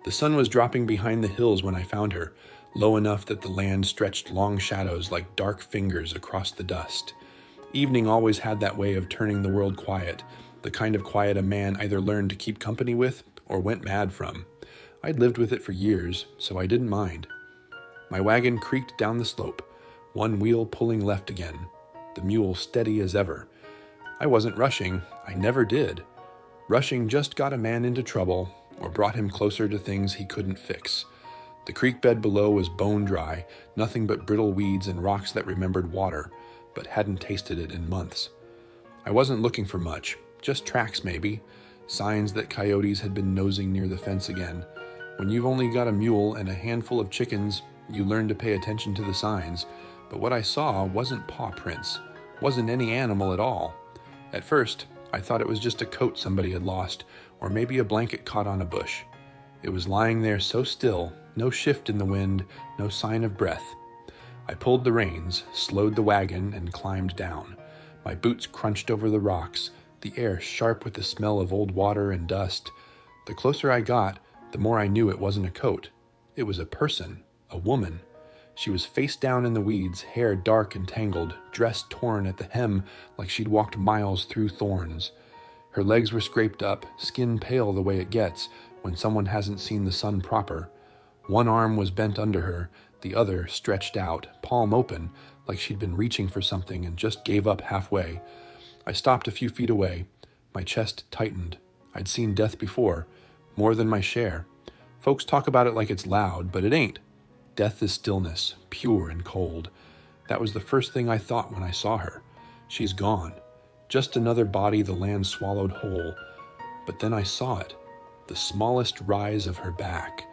The sun was dropping behind the hills when I found her, low enough that the land stretched long shadows like dark fingers across the dust. Evening always had that way of turning the world quiet, the kind of quiet a man either learned to keep company with or went mad from. I'd lived with it for years, so I didn't mind. My wagon creaked down the slope, one wheel pulling left again, the mule steady as ever. I wasn't rushing, I never did. Rushing just got a man into trouble or brought him closer to things he couldn't fix. The creek bed below was bone dry, nothing but brittle weeds and rocks that remembered water, but hadn't tasted it in months. I wasn't looking for much, just tracks maybe, signs that coyotes had been nosing near the fence again. When you've only got a mule and a handful of chickens, you learn to pay attention to the signs, but what I saw wasn't paw prints, wasn't any animal at all. At first, I thought it was just a coat somebody had lost, or maybe a blanket caught on a bush. It was lying there so still, no shift in the wind, no sign of breath. I pulled the reins, slowed the wagon, and climbed down. My boots crunched over the rocks, the air sharp with the smell of old water and dust. The closer I got, the more I knew it wasn't a coat. It was a person. A woman. She was face down in the weeds, hair dark and tangled, dress torn at the hem like she'd walked miles through thorns. Her legs were scraped up, skin pale the way it gets when someone hasn't seen the sun proper. One arm was bent under her, the other stretched out, palm open, like she'd been reaching for something and just gave up halfway. I stopped a few feet away. My chest tightened. I'd seen death before, more than my share. Folks talk about it like it's loud, but it ain't. Death is stillness, pure and cold. That was the first thing I thought when I saw her. She's gone. Just another body the land swallowed whole. But then I saw it. The smallest rise of her back.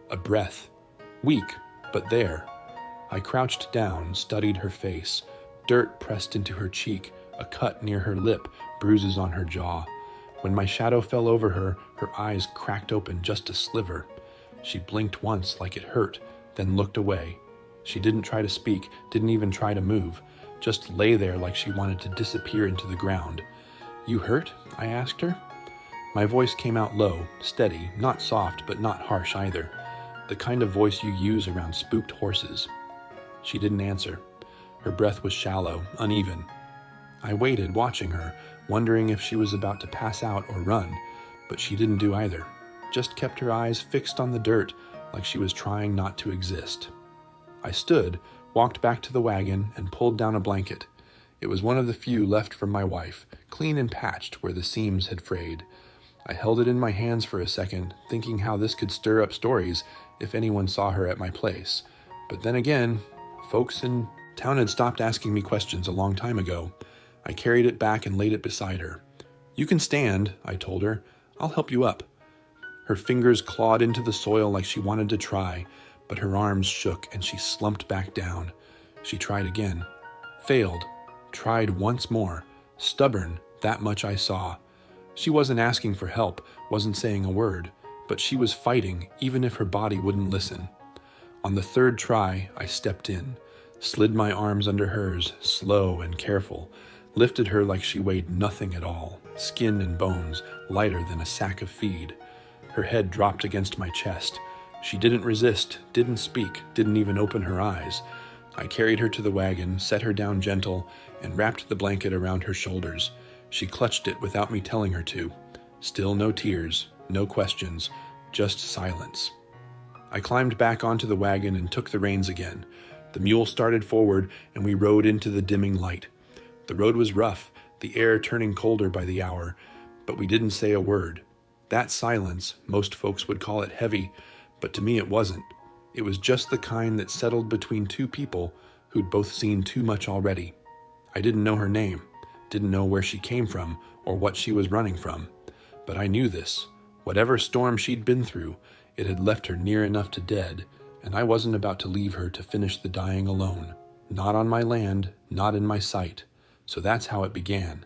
A breath. Weak, but there. I crouched down, studied her face. Dirt pressed into her cheek, a cut near her lip, bruises on her jaw. When my shadow fell over her, her eyes cracked open just a sliver. She blinked once like it hurt, then looked away. She didn't try to speak, didn't even try to move, just lay there like she wanted to disappear into the ground. "You hurt?" I asked her. My voice came out low, steady, not soft but not harsh either, the kind of voice you use around spooked horses. She didn't answer. Her breath was shallow, uneven. I waited, watching her, wondering if she was about to pass out or run, but she didn't do either, just kept her eyes fixed on the dirt like she was trying not to exist. I stood, walked back to the wagon, and pulled down a blanket. It was one of the few left from my wife, clean and patched where the seams had frayed. I held it in my hands for a second, thinking how this could stir up stories if anyone saw her at my place. But then again, folks in town had stopped asking me questions a long time ago. I carried it back and laid it beside her. "You can stand," I told her. "I'll help you up." Her fingers clawed into the soil like she wanted to try, but her arms shook and she slumped back down. She tried again. Failed. Tried once more. Stubborn, that much I saw. She wasn't asking for help, wasn't saying a word, but she was fighting even if her body wouldn't listen. On the third try, I stepped in, slid my arms under hers, slow and careful, lifted her like she weighed nothing at all, skin and bones, lighter than a sack of feed. Her head dropped against my chest. She didn't resist, didn't speak, didn't even open her eyes. I carried her to the wagon, set her down gentle, and wrapped the blanket around her shoulders. She clutched it without me telling her to. Still no tears, no questions, just silence. I climbed back onto the wagon and took the reins again. The mule started forward, and we rode into the dimming light. The road was rough, the air turning colder by the hour, but we didn't say a word. That silence, most folks would call it heavy, but to me it wasn't. It was just the kind that settled between two people who'd both seen too much already. I didn't know her name, didn't know where she came from or what she was running from, but I knew this. Whatever storm she'd been through, it had left her near enough to dead, and I wasn't about to leave her to finish the dying alone. Not on my land, not in my sight. So that's how it began.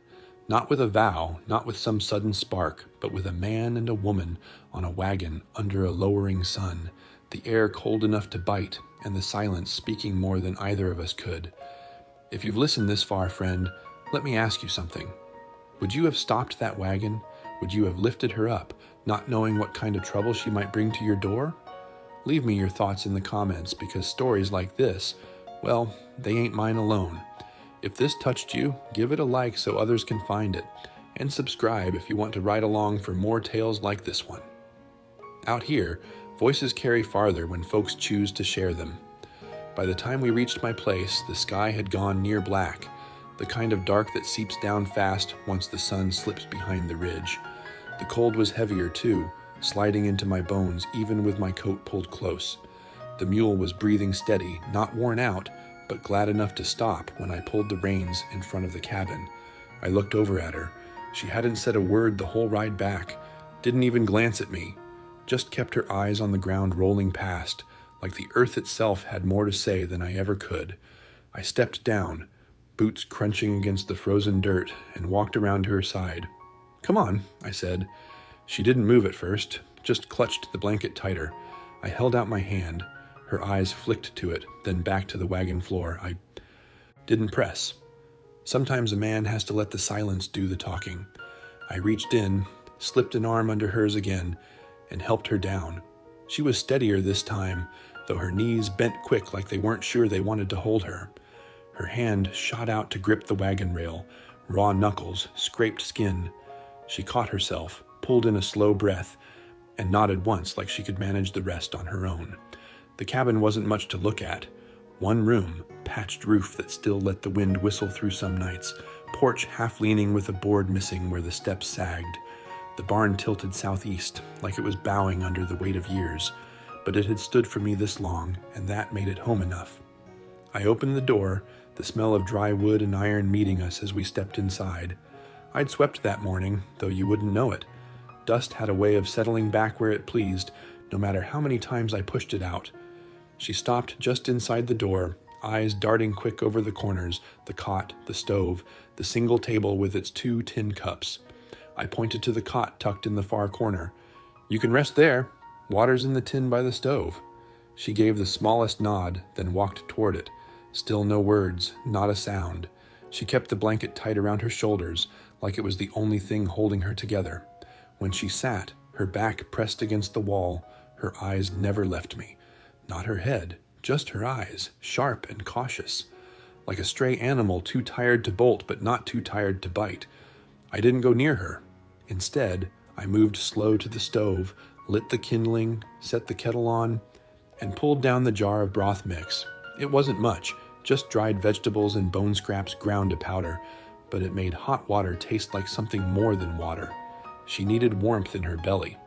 Not with a vow, not with some sudden spark, but with a man and a woman on a wagon under a lowering sun, the air cold enough to bite, and the silence speaking more than either of us could. If you've listened this far, friend, let me ask you something. Would you have stopped that wagon? Would you have lifted her up, not knowing what kind of trouble she might bring to your door? Leave me your thoughts in the comments, because stories like this, well, they ain't mine alone. If this touched you, give it a like so others can find it, and subscribe if you want to ride along for more tales like this one. Out here, voices carry farther when folks choose to share them. By the time we reached my place, the sky had gone near black, the kind of dark that seeps down fast once the sun slips behind the ridge. The cold was heavier too, sliding into my bones even with my coat pulled close. The mule was breathing steady, not worn out, but glad enough to stop when I pulled the reins in front of the cabin. I looked over at her. She hadn't said a word the whole ride back, didn't even glance at me, just kept her eyes on the ground rolling past, like the earth itself had more to say than I ever could. I stepped down, boots crunching against the frozen dirt, and walked around to her side. "Come on," I said. She didn't move at first, just clutched the blanket tighter. I held out my hand. Her eyes flicked to it, then back to the wagon floor. I didn't press. Sometimes a man has to let the silence do the talking. I reached in, slipped an arm under hers again, and helped her down. She was steadier this time, though her knees bent quick like they weren't sure they wanted to hold her. Her hand shot out to grip the wagon rail, raw knuckles, scraped skin. She caught herself, pulled in a slow breath, and nodded once like she could manage the rest on her own. The cabin wasn't much to look at. One room, patched roof that still let the wind whistle through some nights, porch half-leaning with a board missing where the steps sagged. The barn tilted southeast, like it was bowing under the weight of years, but it had stood for me this long, and that made it home enough. I opened the door, the smell of dry wood and iron meeting us as we stepped inside. I'd swept that morning, though you wouldn't know it. Dust had a way of settling back where it pleased, no matter how many times I pushed it out. She stopped just inside the door, eyes darting quick over the corners, the cot, the stove, the single table with its 2 tin cups. I pointed to the cot tucked in the far corner. "You can rest there. Water's in the tin by the stove." She gave the smallest nod, then walked toward it. Still no words, not a sound. She kept the blanket tight around her shoulders, like it was the only thing holding her together. When she sat, her back pressed against the wall, her eyes never left me. Not her head, just her eyes, sharp and cautious. Like a stray animal too tired to bolt but not too tired to bite. I didn't go near her. Instead, I moved slow to the stove, lit the kindling, set the kettle on, and pulled down the jar of broth mix. It wasn't much, just dried vegetables and bone scraps ground to powder, but it made hot water taste like something more than water. She needed warmth in her belly.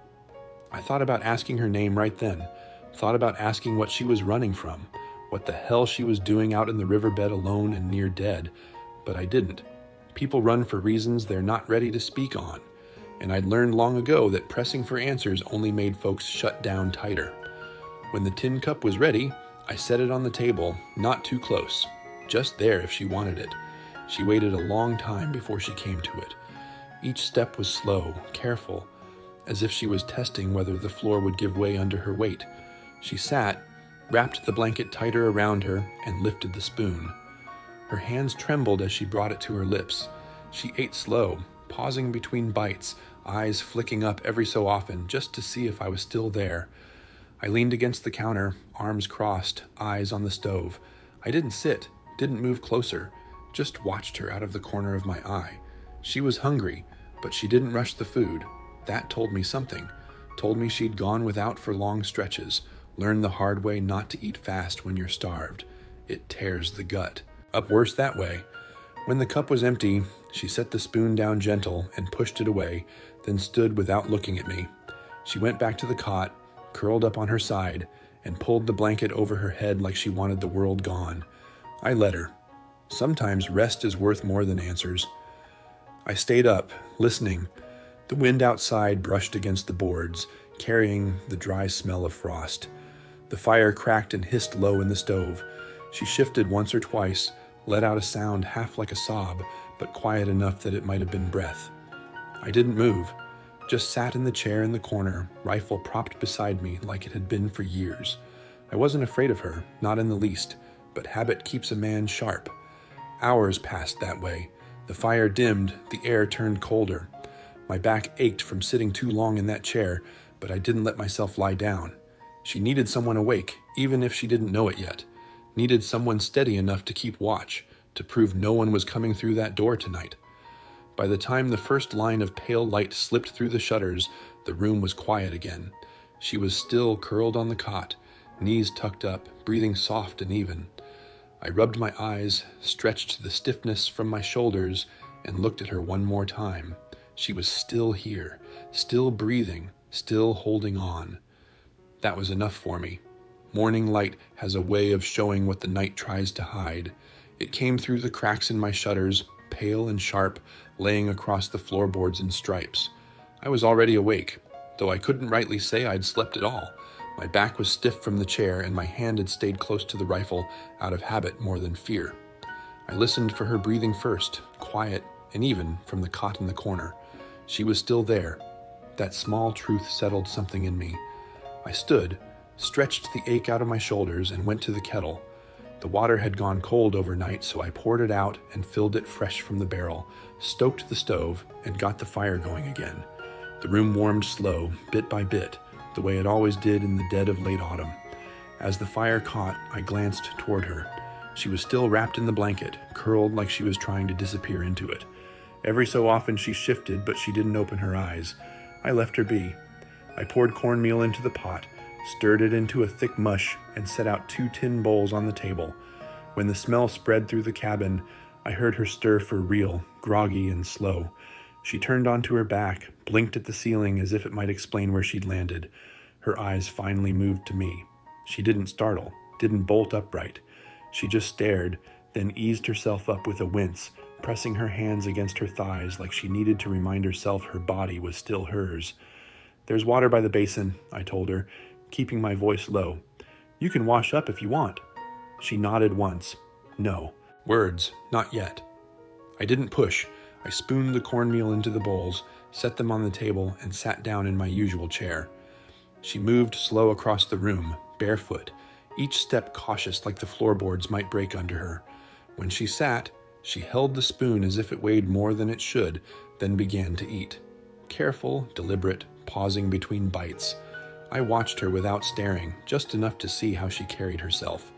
I thought about asking her name right then, thought about asking what she was running from, what the hell she was doing out in the riverbed alone and near dead, but I didn't. People run for reasons they're not ready to speak on, and I'd learned long ago that pressing for answers only made folks shut down tighter. When the tin cup was ready, I set it on the table, not too close, just there if she wanted it. She waited a long time before she came to it. Each step was slow, careful, as if she was testing whether the floor would give way under her weight. She sat, wrapped the blanket tighter around her, and lifted the spoon. Her hands trembled as she brought it to her lips. She ate slow, pausing between bites, eyes flicking up every so often just to see if I was still there. I leaned against the counter, arms crossed, eyes on the stove. I didn't sit, didn't move closer, just watched her out of the corner of my eye. She was hungry, but she didn't rush the food. That told me something. Told me she'd gone without for long stretches, learned the hard way not to eat fast when you're starved. It tears the gut. Up worse that way. When the cup was empty, she set the spoon down gentle and pushed it away, then stood without looking at me. She went back to the cot, curled up on her side, and pulled the blanket over her head like she wanted the world gone. I let her. Sometimes rest is worth more than answers. I stayed up, listening. The wind outside brushed against the boards, carrying the dry smell of frost. The fire cracked and hissed low in the stove. She shifted once or twice, let out a sound half like a sob, but quiet enough that it might have been breath. I didn't move, just sat in the chair in the corner, rifle propped beside me like it had been for years. I wasn't afraid of her, not in the least, but habit keeps a man sharp. Hours passed that way. The fire dimmed, the air turned colder. My back ached from sitting too long in that chair, but I didn't let myself lie down. She needed someone awake, even if she didn't know it yet. Needed someone steady enough to keep watch, to prove no one was coming through that door tonight. By the time the first line of pale light slipped through the shutters, the room was quiet again. She was still curled on the cot, knees tucked up, breathing soft and even. I rubbed my eyes, stretched the stiffness from my shoulders, and looked at her one more time. She was still here, still breathing, still holding on. That was enough for me. Morning light has a way of showing what the night tries to hide. It came through the cracks in my shutters, pale and sharp, laying across the floorboards in stripes. I was already awake, though I couldn't rightly say I'd slept at all. My back was stiff from the chair, and my hand had stayed close to the rifle, out of habit more than fear. I listened for her breathing first, quiet and even from the cot in the corner. She was still there. That small truth settled something in me. I stood, stretched the ache out of my shoulders, and went to the kettle. The water had gone cold overnight, so I poured it out and filled it fresh from the barrel, stoked the stove, and got the fire going again. The room warmed slow, bit by bit, the way it always did in the dead of late autumn. As the fire caught, I glanced toward her. She was still wrapped in the blanket, curled like she was trying to disappear into it. Every so often she shifted, but she didn't open her eyes. I left her be. I poured cornmeal into the pot, stirred it into a thick mush, and set out 2 tin bowls on the table. When the smell spread through the cabin, I heard her stir for real, groggy and slow. She turned onto her back, blinked at the ceiling as if it might explain where she'd landed. Her eyes finally moved to me. She didn't startle, didn't bolt upright. She just stared, then eased herself up with a wince, pressing her hands against her thighs like she needed to remind herself her body was still hers. "There's water by the basin," I told her, keeping my voice low. "You can wash up if you want." She nodded once. No. Words, not yet. I didn't push. I spooned the cornmeal into the bowls, set them on the table, and sat down in my usual chair. She moved slow across the room, barefoot, each step cautious like the floorboards might break under her. When she sat, she held the spoon as if it weighed more than it should, then began to eat. Careful, deliberate, pausing between bites. I watched her without staring, just enough to see how she carried herself.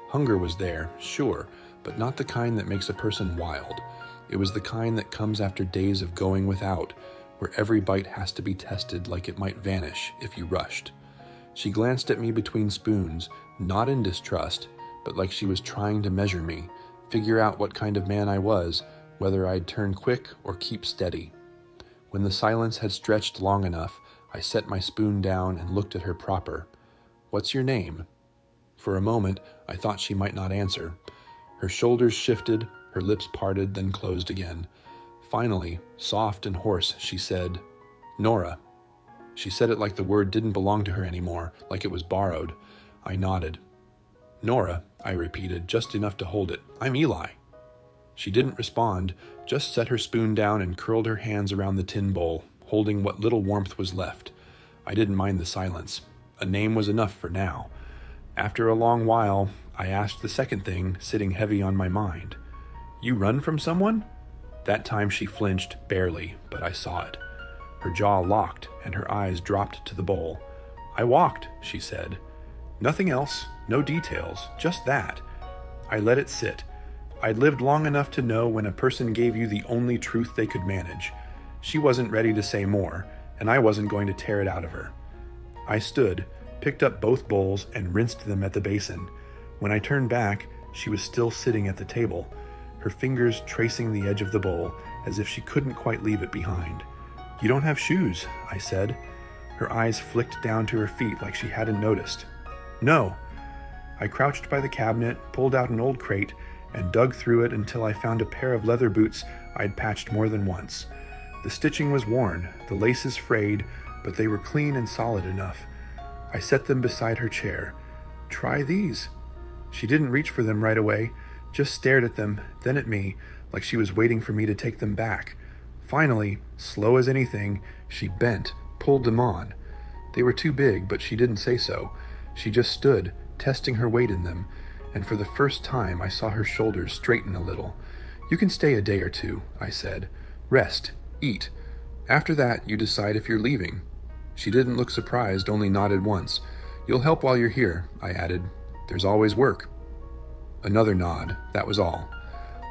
Hunger was there, sure, but not the kind that makes a person wild. It was the kind that comes after days of going without, where every bite has to be tested like it might vanish if you rushed. She glanced at me between spoons, not in distrust, but like she was trying to measure me, figure out what kind of man I was, whether I'd turn quick or keep steady. When the silence had stretched long enough, I set my spoon down and looked at her proper. "What's your name?" For a moment, I thought she might not answer. Her shoulders shifted, her lips parted, then closed again. Finally, soft and hoarse, she said, "Nora." She said it like the word didn't belong to her anymore, like it was borrowed. I nodded. "Nora," I repeated, just enough to hold it. "I'm Eli." She didn't respond, just set her spoon down and curled her hands around the tin bowl, holding what little warmth was left. I didn't mind the silence. A name was enough for now. After a long while, I asked the second thing, sitting heavy on my mind. "You run from someone?" That time she flinched, barely, but I saw it. Her jaw locked, and her eyes dropped to the bowl. "I walked," she said. "Nothing else, no details, just that." I let it sit. I'd lived long enough to know when a person gave you the only truth they could manage. She wasn't ready to say more, and I wasn't going to tear it out of her. I stood, picked up both bowls, and rinsed them at the basin. When I turned back, she was still sitting at the table, her fingers tracing the edge of the bowl, as if she couldn't quite leave it behind. "You don't have shoes," I said. Her eyes flicked down to her feet like she hadn't noticed. "No." I crouched by the cabinet, pulled out an old crate, and dug through it until I found a pair of leather boots I'd patched more than once. The stitching was worn, the laces frayed, but they were clean and solid enough. I set them beside her chair. "Try these." She didn't reach for them right away, just stared at them, then at me, like she was waiting for me to take them back. Finally, slow as anything, she bent, pulled them on. They were too big, but she didn't say so. She just stood, testing her weight in them, and for the first time I saw her shoulders straighten a little. "You can stay a day or two," I said. "Rest, eat, After that, you decide if you're leaving." She didn't look surprised, only nodded once. "You'll help while you're here," I added. "There's always work." Another nod, that was all.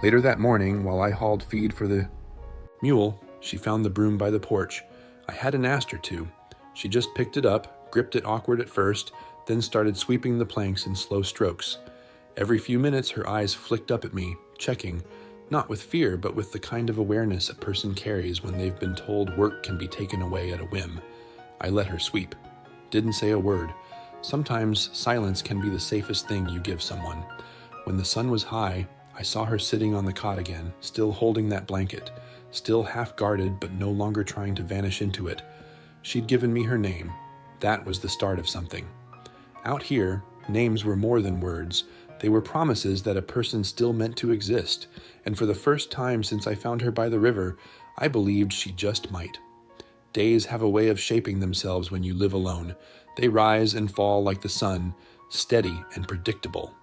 Later that morning, while I hauled feed for the mule, she found the broom by the porch. I hadn't asked her to. She just picked it up, gripped it awkward at first, then started sweeping the planks in slow strokes. Every few minutes her eyes flicked up at me, checking, not with fear, but with the kind of awareness a person carries when they've been told work can be taken away at a whim. I let her sweep. Didn't say a word. Sometimes silence can be the safest thing you give someone. When the sun was high, I saw her sitting on the cot again, still holding that blanket, still half-guarded but no longer trying to vanish into it. She'd given me her name. That was the start of something. Out here, names were more than words. They were promises that a person still meant to exist, and for the first time since I found her by the river, I believed she just might. Days have a way of shaping themselves when you live alone. They rise and fall like the sun, steady and predictable.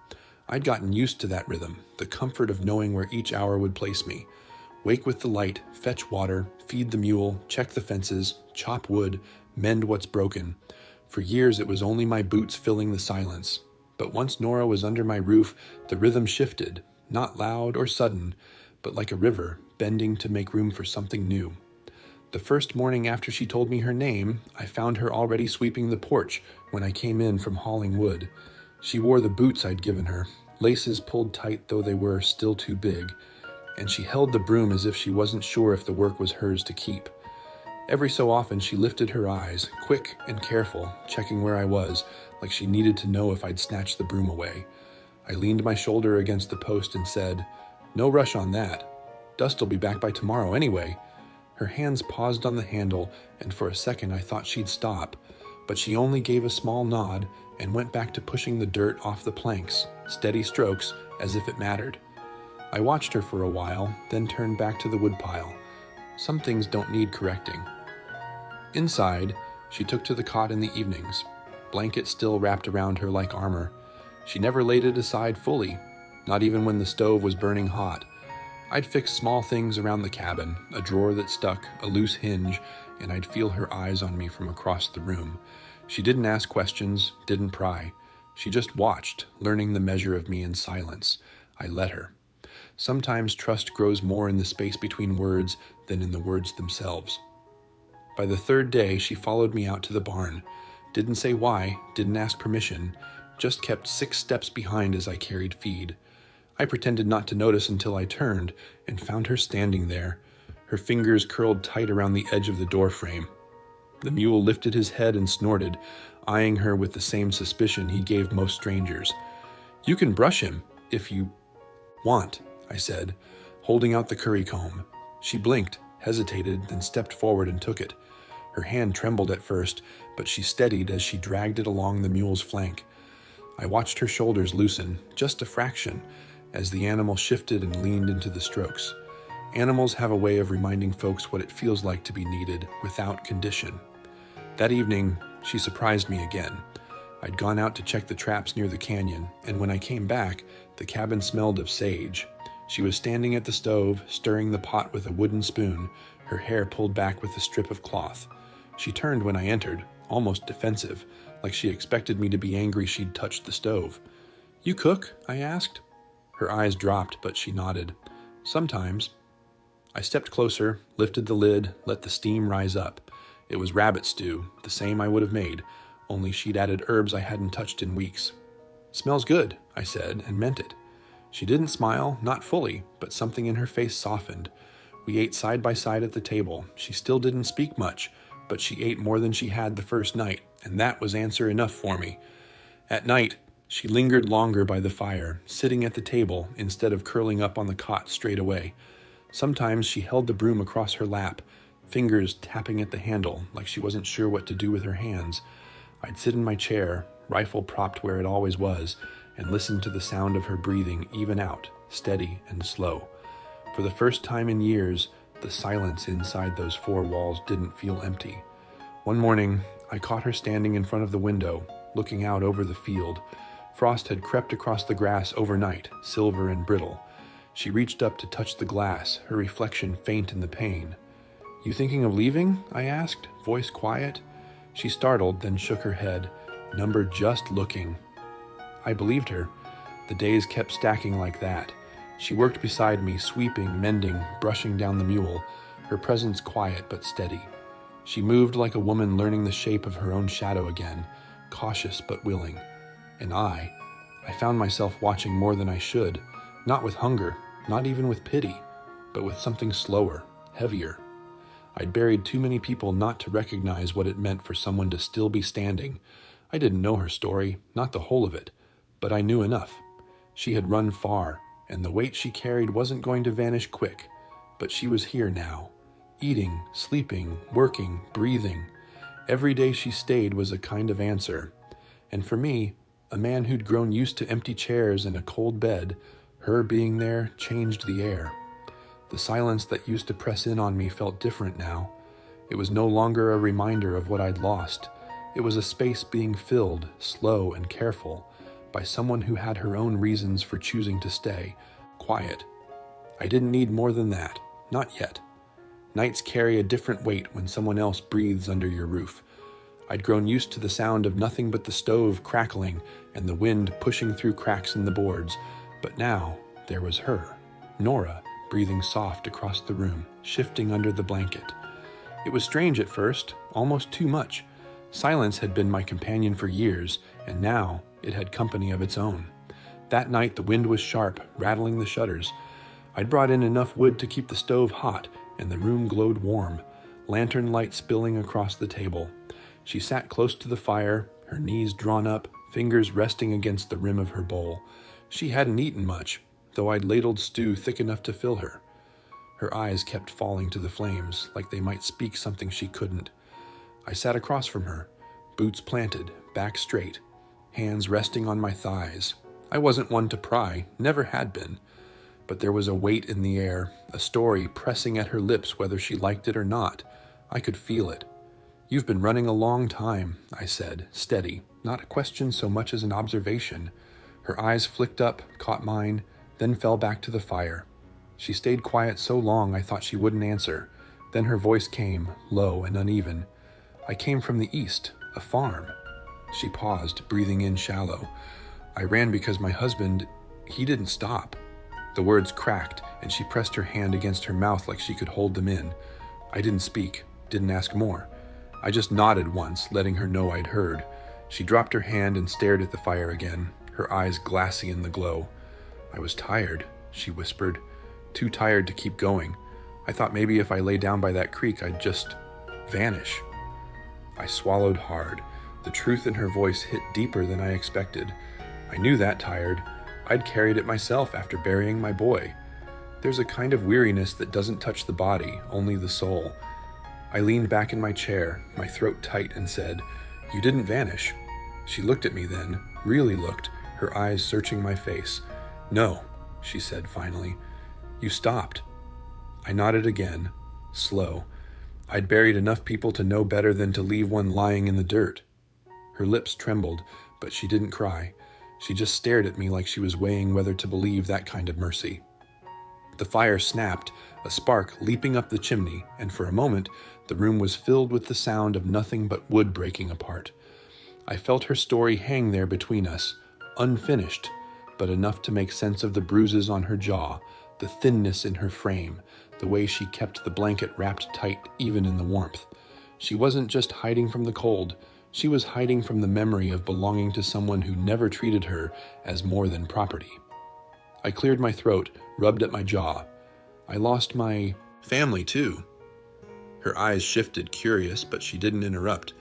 I'd gotten used to that rhythm, the comfort of knowing where each hour would place me. Wake with the light, fetch water, feed the mule, check the fences, chop wood, mend what's broken. For years it was only my boots filling the silence. But once Nora was under my roof, the rhythm shifted, not loud or sudden, but like a river, bending to make room for something new. The first morning after she told me her name, I found her already sweeping the porch when I came in from hauling wood. She wore the boots I'd given her, laces pulled tight though they were still too big, and she held the broom as if she wasn't sure if the work was hers to keep. Every so often she lifted her eyes, quick and careful, checking where I was, like she needed to know if I'd snatched the broom away. I leaned my shoulder against the post and said, "No rush on that. Dust'll be back by tomorrow anyway." Her hands paused on the handle, and for a second I thought she'd stop, but she only gave a small nod and went back to pushing the dirt off the planks, steady strokes, as if it mattered. I watched her for a while, then turned back to the woodpile. Some things don't need correcting. Inside, she took to the cot in the evenings, blanket still wrapped around her like armor. She never laid it aside fully, not even when the stove was burning hot. I'd fix small things around the cabin, a drawer that stuck, a loose hinge, and I'd feel her eyes on me from across the room. She didn't ask questions, didn't pry. She just watched, learning the measure of me in silence. I let her. Sometimes trust grows more in the space between words than in the words themselves. By the third day, she followed me out to the barn. Didn't say why, didn't ask permission, just kept 6 steps behind as I carried feed. I pretended not to notice until I turned and found her standing there, her fingers curled tight around the edge of the door frame. The mule lifted his head and snorted, eyeing her with the same suspicion he gave most strangers. "You can brush him, if you want," I said, holding out the curry comb. She blinked, hesitated, then stepped forward and took it. Her hand trembled at first, but she steadied as she dragged it along the mule's flank. I watched her shoulders loosen, just a fraction, as the animal shifted and leaned into the strokes. Animals have a way of reminding folks what it feels like to be needed without condition. That evening, she surprised me again. I'd gone out to check the traps near the canyon, and when I came back, the cabin smelled of sage. She was standing at the stove, stirring the pot with a wooden spoon, her hair pulled back with a strip of cloth. She turned when I entered, almost defensive, like she expected me to be angry she'd touched the stove. "You cook?" I asked. Her eyes dropped, but she nodded. "Sometimes." I stepped closer, lifted the lid, let the steam rise up. It was rabbit stew, the same I would have made, only she'd added herbs I hadn't touched in weeks. "Smells good," I said, and meant it. She didn't smile, not fully, but something in her face softened. We ate side by side at the table. She still didn't speak much, but she ate more than she had the first night, and that was answer enough for me. At night, she lingered longer by the fire, sitting at the table instead of curling up on the cot straight away. Sometimes she held the broom across her lap, fingers tapping at the handle like she wasn't sure what to do with her hands. I'd sit in my chair, rifle propped where it always was, and listen to the sound of her breathing even out, steady and slow. For the first time in years, the silence inside those 4 walls didn't feel empty. One morning, I caught her standing in front of the window, looking out over the field. Frost had crept across the grass overnight, silver and brittle. She reached up to touch the glass, her reflection faint in the pane. "You thinking of leaving?" I asked, voice quiet. She startled, then shook her head. "Number just looking." I believed her. The days kept stacking like that. She worked beside me, sweeping, mending, brushing down the mule, her presence quiet but steady. She moved like a woman learning the shape of her own shadow again, cautious but willing. And I found myself watching more than I should, not with hunger, not even with pity, but with something slower, heavier. I'd buried too many people not to recognize what it meant for someone to still be standing. I didn't know her story, not the whole of it, but I knew enough. She had run far, and the weight she carried wasn't going to vanish quick, but she was here now, eating, sleeping, working, breathing. Every day she stayed was a kind of answer. And for me, a man who'd grown used to empty chairs and a cold bed, her being there changed the air. The silence that used to press in on me felt different now. It was no longer a reminder of what I'd lost. It was a space being filled, slow and careful, by someone who had her own reasons for choosing to stay, quiet. I didn't need more than that, not yet. Nights carry a different weight when someone else breathes under your roof. I'd grown used to the sound of nothing but the stove crackling and the wind pushing through cracks in the boards, but now there was her, Nora, breathing soft across the room, shifting under the blanket. It was strange at first, almost too much. Silence had been my companion for years, and now it had company of its own. That night the wind was sharp, rattling the shutters. I'd brought in enough wood to keep the stove hot, and the room glowed warm, lantern light spilling across the table. She sat close to the fire, her knees drawn up, fingers resting against the rim of her bowl. She hadn't eaten much, though I'd ladled stew thick enough to fill her. Her eyes kept falling to the flames, like they might speak something she couldn't. I sat across from her, boots planted, back straight, hands resting on my thighs. I wasn't one to pry, never had been. But there was a weight in the air, a story pressing at her lips whether she liked it or not. I could feel it. "You've been running a long time," I said, steady, not a question so much as an observation. Her eyes flicked up, caught mine, then fell back to the fire. She stayed quiet so long I thought she wouldn't answer. Then her voice came, low and uneven. "I came from the east, a farm." She paused, breathing in shallow. "I ran because my husband, he didn't stop." The words cracked, and she pressed her hand against her mouth like she could hold them in. I didn't speak, didn't ask more. I just nodded once, letting her know I'd heard. She dropped her hand and stared at the fire again, her eyes glassy in the glow. "I was tired," she whispered. "Too tired to keep going. I thought maybe if I lay down by that creek, I'd just vanish." I swallowed hard. The truth in her voice hit deeper than I expected. I knew that tired. I'd carried it myself after burying my boy. There's a kind of weariness that doesn't touch the body, only the soul. I leaned back in my chair, my throat tight, and said, "You didn't vanish." She looked at me then, really looked, her eyes searching my face. "No," she said finally. "You stopped." I nodded again, slow. I'd buried enough people to know better than to leave one lying in the dirt. Her lips trembled, but she didn't cry. She just stared at me like she was weighing whether to believe that kind of mercy. The fire snapped, a spark leaping up the chimney, and for a moment, the room was filled with the sound of nothing but wood breaking apart. I felt her story hang there between us, unfinished, but enough to make sense of the bruises on her jaw, the thinness in her frame, the way she kept the blanket wrapped tight even in the warmth. She wasn't just hiding from the cold, she was hiding from the memory of belonging to someone who never treated her as more than property. I cleared my throat, rubbed at my jaw. "I lost my family too." Her eyes shifted, curious, but she didn't interrupt.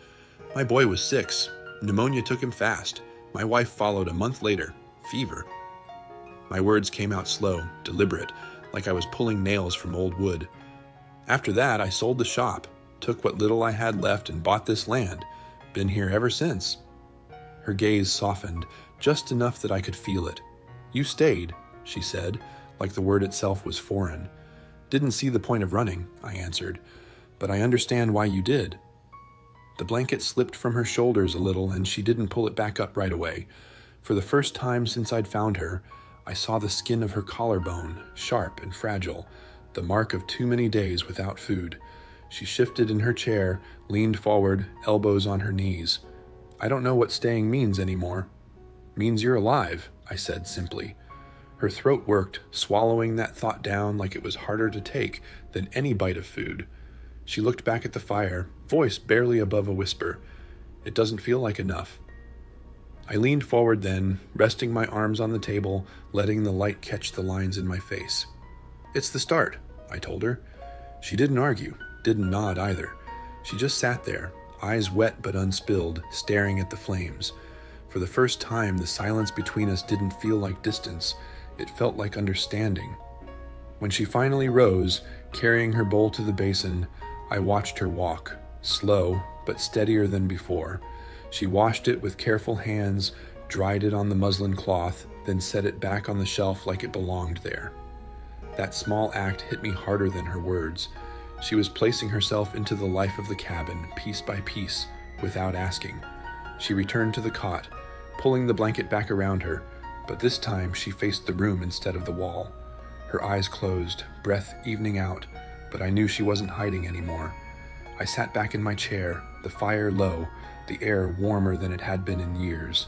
"My boy was 6. Pneumonia took him fast. My wife followed a month later. Fever." My words came out slow, deliberate, like I was pulling nails from old wood. "After that, I sold the shop, took what little I had left and bought this land. Been here ever since." Her gaze softened, just enough that I could feel it. "You stayed," she said, like the word itself was foreign. "Didn't see the point of running," I answered, "but I understand why you did." The blanket slipped from her shoulders a little, and she didn't pull it back up right away. For the first time since I'd found her, I saw the skin of her collarbone, sharp and fragile, the mark of too many days without food. She shifted in her chair, leaned forward, elbows on her knees. I don't know what staying means anymore. Means you're alive, I said simply. Her throat worked, swallowing that thought down like it was harder to take than any bite of food. She looked back at the fire, voice barely above a whisper. It doesn't feel like enough. I leaned forward then, resting my arms on the table, letting the light catch the lines in my face. It's the start, I told her. She didn't argue, didn't nod either. She just sat there, eyes wet but unspilled, staring at the flames. For the first time, the silence between us didn't feel like distance. It felt like understanding. When she finally rose, carrying her bowl to the basin, I watched her walk, slow but steadier than before. She washed it with careful hands, dried it on the muslin cloth, then set it back on the shelf like it belonged there. That small act hit me harder than her words. She was placing herself into the life of the cabin, piece by piece, without asking. She returned to the cot, pulling the blanket back around her, but this time she faced the room instead of the wall. Her eyes closed, breath evening out, but I knew she wasn't hiding anymore. I sat back in my chair, the fire low, the air warmer than it had been in years.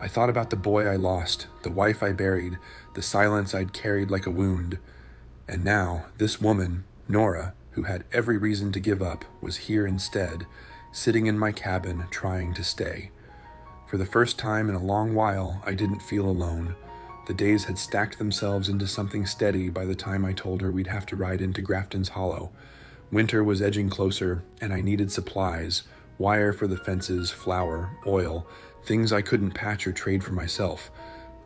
I thought about the boy I lost, the wife I buried, the silence I'd carried like a wound. And now, this woman, Nora, who had every reason to give up, was here instead, sitting in my cabin, trying to stay. For the first time in a long while, I didn't feel alone. The days had stacked themselves into something steady by the time I told her we'd have to ride into Grafton's Hollow. Winter was edging closer, and I needed supplies, wire for the fences, flour, oil, things I couldn't patch or trade for myself.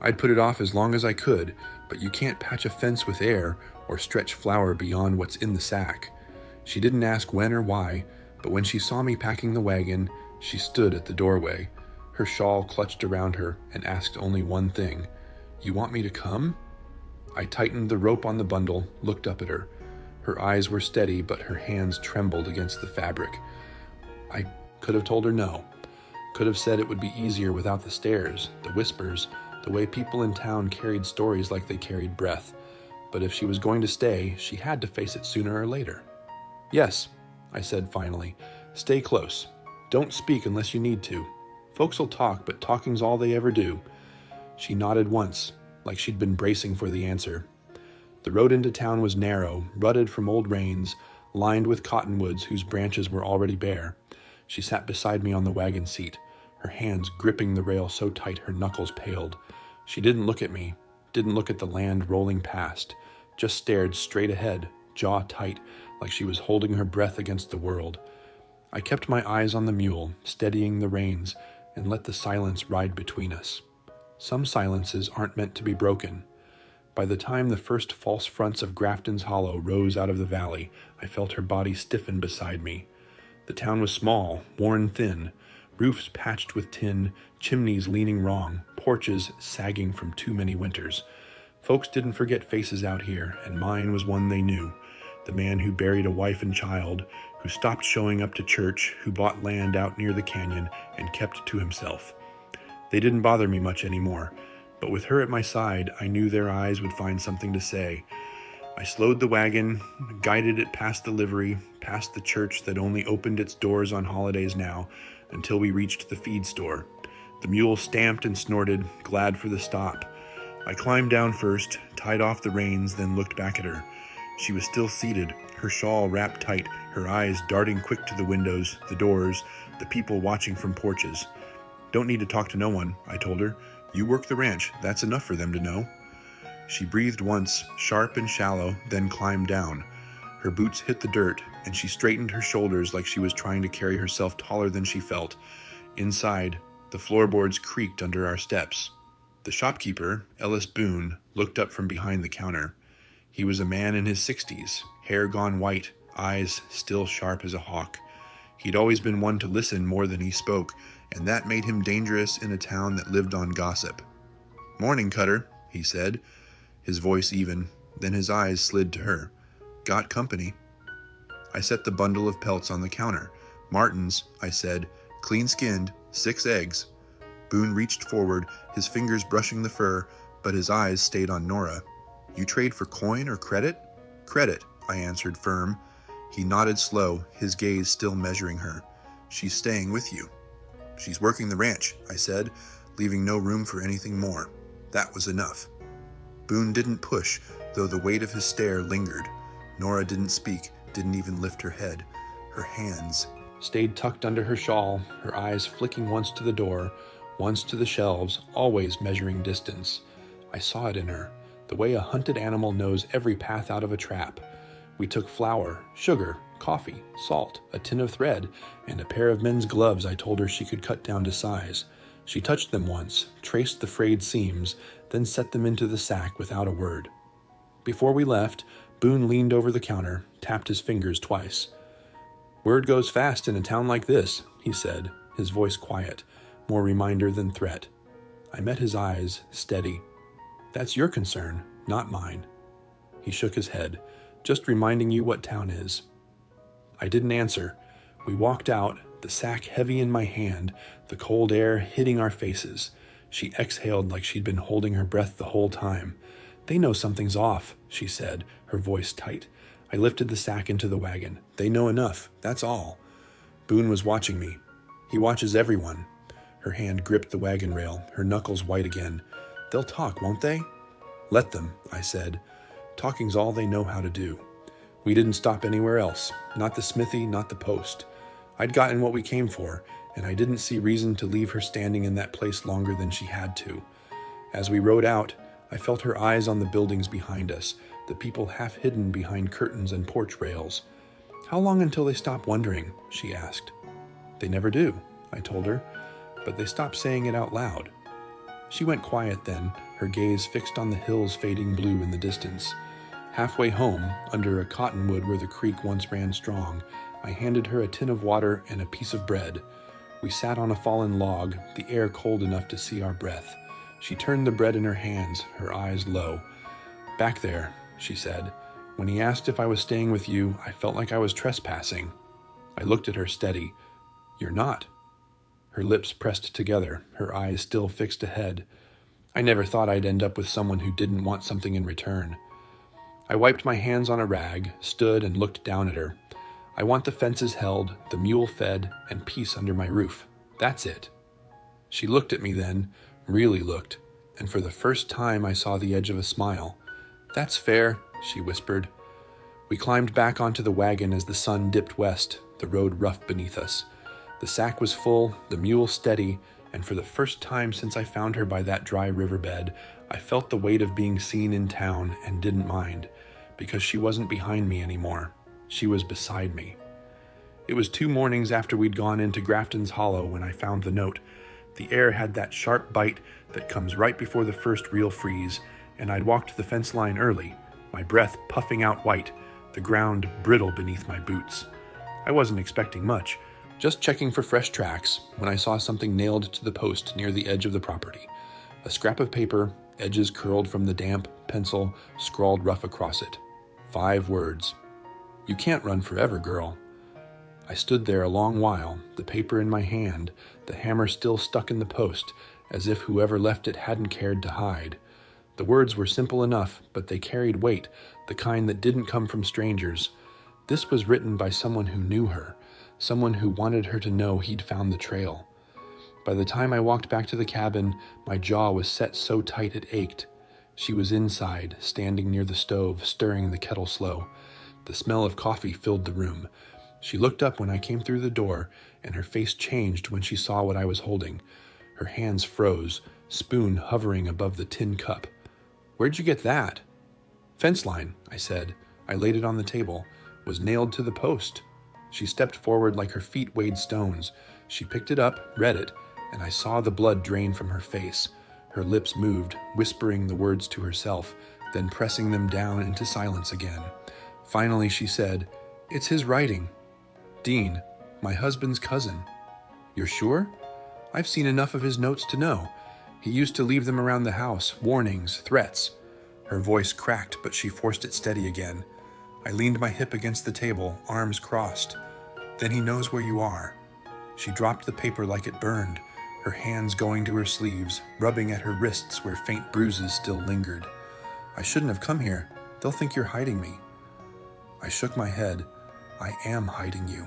I'd put it off as long as I could, but you can't patch a fence with air or stretch flour beyond what's in the sack. She didn't ask when or why, but when she saw me packing the wagon, she stood at the doorway. Her shawl clutched around her and asked only one thing. You want me to come? I tightened the rope on the bundle, looked up at her. Her eyes were steady, but her hands trembled against the fabric. I could have told her no. Could have said it would be easier without the stares, the whispers, the way people in town carried stories like they carried breath. But if she was going to stay, she had to face it sooner or later. Yes, I said finally. Stay close. Don't speak unless you need to. Folks'll talk, but talking's all they ever do. She nodded once, like she'd been bracing for the answer. The road into town was narrow, rutted from old rains, lined with cottonwoods whose branches were already bare. She sat beside me on the wagon seat, her hands gripping the rail so tight her knuckles paled. She didn't look at me, didn't look at the land rolling past, just stared straight ahead, jaw tight, like she was holding her breath against the world. I kept my eyes on the mule, steadying the reins, and let the silence ride between us. Some silences aren't meant to be broken. By the time the first false fronts of Grafton's Hollow rose out of the valley, I felt her body stiffen beside me. The town was small, worn thin, roofs patched with tin, chimneys leaning wrong, porches sagging from too many winters. Folks didn't forget faces out here, and mine was one they knew. The man who buried a wife and child, who stopped showing up to church, who bought land out near the canyon and kept to himself. They didn't bother me much anymore, but with her at my side, I knew their eyes would find something to say. I slowed the wagon, guided it past the livery, past the church that only opened its doors on holidays now, until we reached the feed store. The mule stamped and snorted, glad for the stop. I climbed down first, tied off the reins, then looked back at her. She was still seated, her shawl wrapped tight, her eyes darting quick to the windows, the doors, the people watching from porches. Don't need to talk to no one, I told her. You work the ranch, that's enough for them to know. She breathed once, sharp and shallow, then climbed down. Her boots hit the dirt, and she straightened her shoulders like she was trying to carry herself taller than she felt. Inside, the floorboards creaked under our steps. The shopkeeper, Ellis Boone, looked up from behind the counter. He was a man in his 60s, hair gone white, eyes still sharp as a hawk. He'd always been one to listen more than he spoke, and that made him dangerous in a town that lived on gossip. "Morning, Cutter," he said, his voice even, then his eyes slid to her. "Got company." I set the bundle of pelts on the counter. "Martins," I said, "clean-skinned, 6 eggs." Boone reached forward, his fingers brushing the fur, but his eyes stayed on Nora. "You trade for coin or credit?" "Credit," I answered firm. He nodded slow, his gaze still measuring her. "She's staying with you." "She's working the ranch," I said, leaving no room for anything more. That was enough. Boone didn't push, though the weight of his stare lingered. Nora didn't speak, didn't even lift her head. Her hands stayed tucked under her shawl, her eyes flicking once to the door, once to the shelves, always measuring distance. I saw it in her, the way a hunted animal knows every path out of a trap. We took flour, sugar, coffee, salt, a tin of thread, and a pair of men's gloves I told her she could cut down to size. She touched them once, traced the frayed seams, then set them into the sack without a word. Before we left, Boone leaned over the counter, tapped his fingers twice. "Word goes fast in a town like this," he said, his voice quiet, more reminder than threat. I met his eyes, steady. "That's your concern, not mine." He shook his head. "Just reminding you what town is." I didn't answer. We walked out, the sack heavy in my hand, the cold air hitting our faces. She exhaled like she'd been holding her breath the whole time. "They know something's off," she said, her voice tight. I lifted the sack into the wagon. "They know enough, that's all." Boone was watching me. He watches everyone. Her hand gripped the wagon rail, her knuckles white again. "They'll talk, won't they?" "Let them," I said. "Talking's all they know how to do." We didn't stop anywhere else. Not the smithy, not the post. I'd gotten what we came for, and I didn't see reason to leave her standing in that place longer than she had to. As we rode out, I felt her eyes on the buildings behind us, the people half hidden behind curtains and porch rails. "How long until they stop wondering?" she asked. "They never do," I told her, but they stopped saying it out loud. She went quiet then, her gaze fixed on the hills fading blue in the distance. Halfway home, under a cottonwood where the creek once ran strong, I handed her a tin of water and a piece of bread. We sat on a fallen log, the air cold enough to see our breath. She turned the bread in her hands, her eyes low. "Back there," she said. "When he asked if I was staying with you, I felt like I was trespassing." I looked at her steady. "You're not." Her lips pressed together, her eyes still fixed ahead. I never thought I'd end up with someone who didn't want something in return. I wiped my hands on a rag, stood and looked down at her. "I want the fences held, the mule fed, and peace under my roof. That's it." She looked at me then, really looked, and for the first time I saw the edge of a smile. "That's fair," she whispered. We climbed back onto the wagon as the sun dipped west, the road rough beneath us. The sack was full, the mule steady, and for the first time since I found her by that dry riverbed, I felt the weight of being seen in town and didn't mind, because she wasn't behind me anymore. She was beside me. It was 2 mornings after we'd gone into Grafton's Hollow when I found the note. The air had that sharp bite that comes right before the first real freeze, and I'd walked the fence line early, my breath puffing out white, the ground brittle beneath my boots. I wasn't expecting much, just checking for fresh tracks, when I saw something nailed to the post near the edge of the property. A scrap of paper, edges curled from the damp, pencil scrawled rough across it. 5 words. "You can't run forever, girl." I stood there a long while, the paper in my hand, the hammer still stuck in the post, as if whoever left it hadn't cared to hide. The words were simple enough, but they carried weight, the kind that didn't come from strangers. This was written by someone who knew her, someone who wanted her to know he'd found the trail. By the time I walked back to the cabin, my jaw was set so tight it ached. She was inside, standing near the stove, stirring the kettle slow. The smell of coffee filled the room. She looked up when I came through the door, and her face changed when she saw what I was holding. Her hands froze, spoon hovering above the tin cup. "Where'd you get that?" "Fence line," I said. I laid it on the table. "Was nailed to the post." She stepped forward like her feet weighed stones. She picked it up, read it, and I saw the blood drain from her face. Her lips moved, whispering the words to herself, then pressing them down into silence again. Finally she said, "It's his writing. Dean, my husband's cousin." "You're sure?" "I've seen enough of his notes to know. He used to leave them around the house, warnings, threats." Her voice cracked, but she forced it steady again. I leaned my hip against the table, arms crossed. "Then he knows where you are." She dropped the paper like it burned, her hands going to her sleeves, rubbing at her wrists where faint bruises still lingered. "I shouldn't have come here. They'll think you're hiding me." I shook my head. I am hiding you."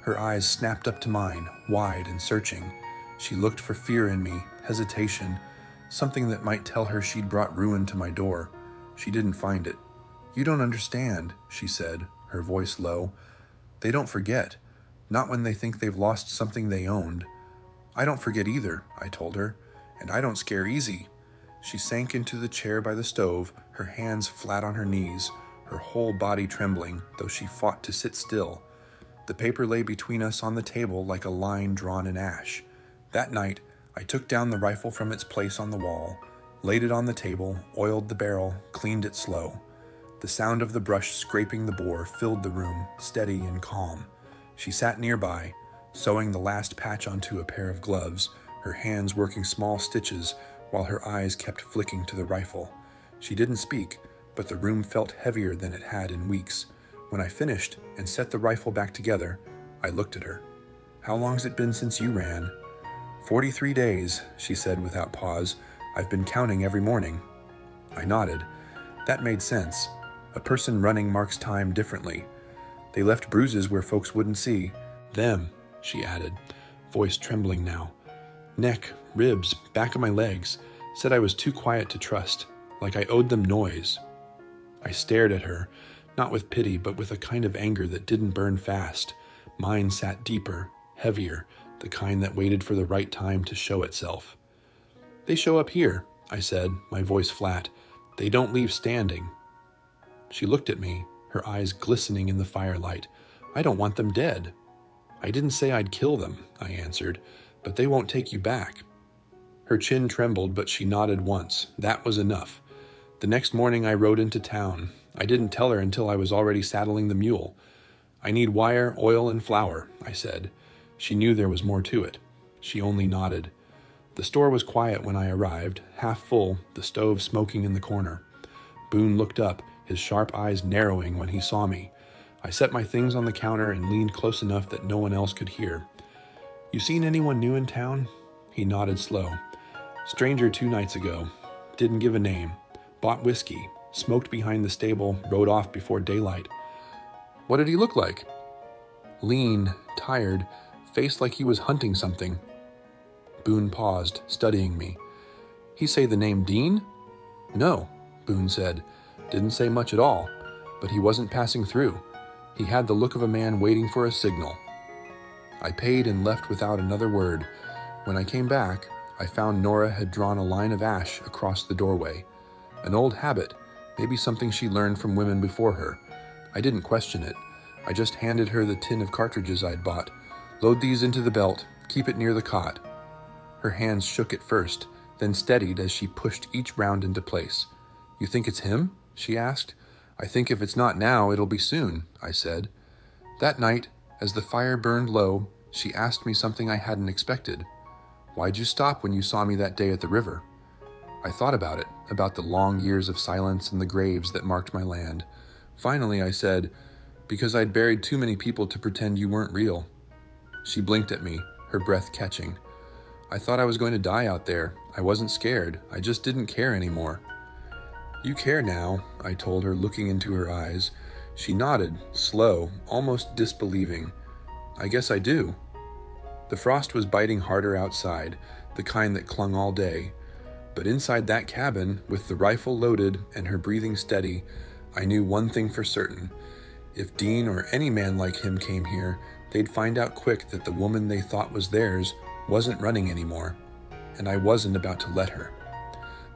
Her eyes snapped up to mine, wide and searching. She looked for fear in me, hesitation, something that might tell her she'd brought ruin to my door. She didn't find it. "You don't understand," she said, her voice low. "They don't forget, not when they think they've lost something they owned." "I don't forget either," I told her, "and I don't scare easy." She sank into the chair by the stove, her hands flat on her knees, her whole body trembling, though she fought to sit still. The paper lay between us on the table like a line drawn in ash. That night, I took down the rifle from its place on the wall, laid it on the table, oiled the barrel, cleaned it slow. The sound of the brush scraping the bore filled the room, steady and calm. She sat nearby, sewing the last patch onto a pair of gloves, her hands working small stitches while her eyes kept flicking to the rifle. She didn't speak, but the room felt heavier than it had in weeks. When I finished and set the rifle back together, I looked at her. "How long's it been since you ran?" 43 days, she said without pause. "I've been counting every morning." I nodded. That made sense. A person running marks time differently. They left bruises where folks wouldn't see. "Them," she added, voice trembling now. "Neck, ribs, back of my legs. Said I was too quiet to trust, like I owed them noise." I stared at her, not with pity, but with a kind of anger that didn't burn fast. Mine sat deeper, heavier, the kind that waited for the right time to show itself. "They show up here," I said, my voice flat. "They don't leave standing." She looked at me, her eyes glistening in the firelight. "I don't want them dead." "I didn't say I'd kill them," I answered, "but they won't take you back." Her chin trembled, but she nodded once. That was enough. The next morning I rode into town. I didn't tell her until I was already saddling the mule. "I need wire, oil, and flour," I said. She knew there was more to it. She only nodded. The store was quiet when I arrived, half full, the stove smoking in the corner. Boone looked up, his sharp eyes narrowing when he saw me. I set my things on the counter and leaned close enough that no one else could hear. "You seen anyone new in town?" He nodded slow. "Stranger 2 nights ago. Didn't give a name. Bought whiskey. Smoked behind the stable, rode off before daylight." "What did he look like?" "Lean, tired, face like he was hunting something." Boone paused, studying me. "He say the name Dean?" "No," Boone said. "Didn't say much at all, but he wasn't passing through. He had the look of a man waiting for a signal." I paid and left without another word. When I came back, I found Nora had drawn a line of ash across the doorway. An old habit, maybe something she learned from women before her. I didn't question it. I just handed her the tin of cartridges I'd bought. "Load these into the belt. Keep it near the cot." Her hands shook at first, then steadied as she pushed each round into place. "You think it's him?" she asked. "I think if it's not now, it'll be soon," I said. That night, as the fire burned low, she asked me something I hadn't expected. "Why'd you stop when you saw me that day at the river?" I thought about it, about the long years of silence and the graves that marked my land. Finally, I said, "Because I'd buried too many people to pretend you weren't real." She blinked at me, her breath catching. "I thought I was going to die out there. I wasn't scared. I just didn't care anymore." "You care now," I told her, looking into her eyes. She nodded, slow, almost disbelieving. "I guess I do." The frost was biting harder outside, the kind that clung all day. But inside that cabin, with the rifle loaded and her breathing steady, I knew one thing for certain. If Dean or any man like him came here, they'd find out quick that the woman they thought was theirs wasn't running anymore, and I wasn't about to let her.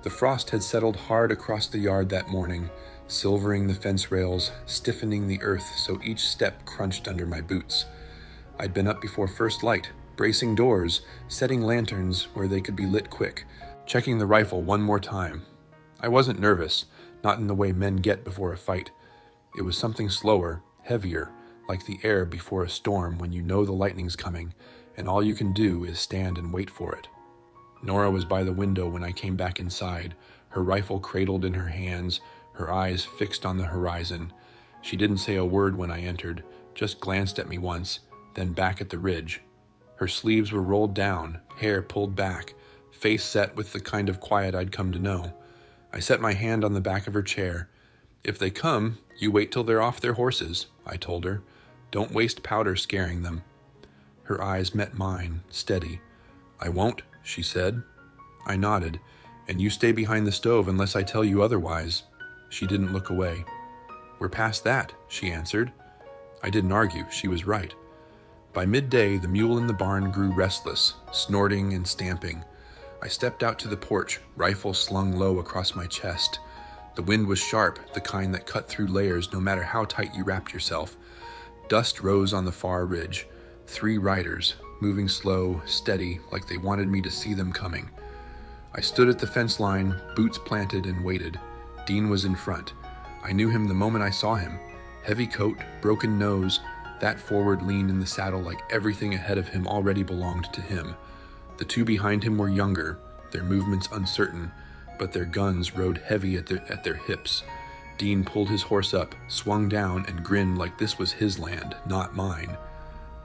The frost had settled hard across the yard that morning, silvering the fence rails, stiffening the earth so each step crunched under my boots. I'd been up before first light, bracing doors, setting lanterns where they could be lit quick, checking the rifle one more time. I wasn't nervous, not in the way men get before a fight. It was something slower, heavier, like the air before a storm when you know the lightning's coming, and all you can do is stand and wait for it. Nora was by the window when I came back inside, her rifle cradled in her hands, her eyes fixed on the horizon. She didn't say a word when I entered, just glanced at me once, then back at the ridge. Her sleeves were rolled down, hair pulled back, face set with the kind of quiet I'd come to know. I set my hand on the back of her chair. "If they come, You wait till they're off their horses, I told her. Don't waste powder scaring them. Her eyes met mine, steady. I won't, she said. I nodded. And you stay behind the stove unless I tell you otherwise. She didn't look away. We're past that, she answered. I didn't argue. She was right. By midday, the mule in the barn grew restless, snorting and stamping. I stepped out to the porch, rifle slung low across my chest. The wind was sharp, the kind that cut through layers no matter how tight you wrapped yourself. Dust rose on the far ridge. 3 riders, moving slow, steady, like they wanted me to see them coming. I stood at the fence line, boots planted, and waited. Dean was in front. I knew him the moment I saw him. Heavy coat, broken nose, that forward lean in the saddle like everything ahead of him already belonged to him. The 2 behind him were younger, their movements uncertain, but their guns rode heavy at their hips. Dean pulled his horse up, swung down, and grinned like this was his land, not mine.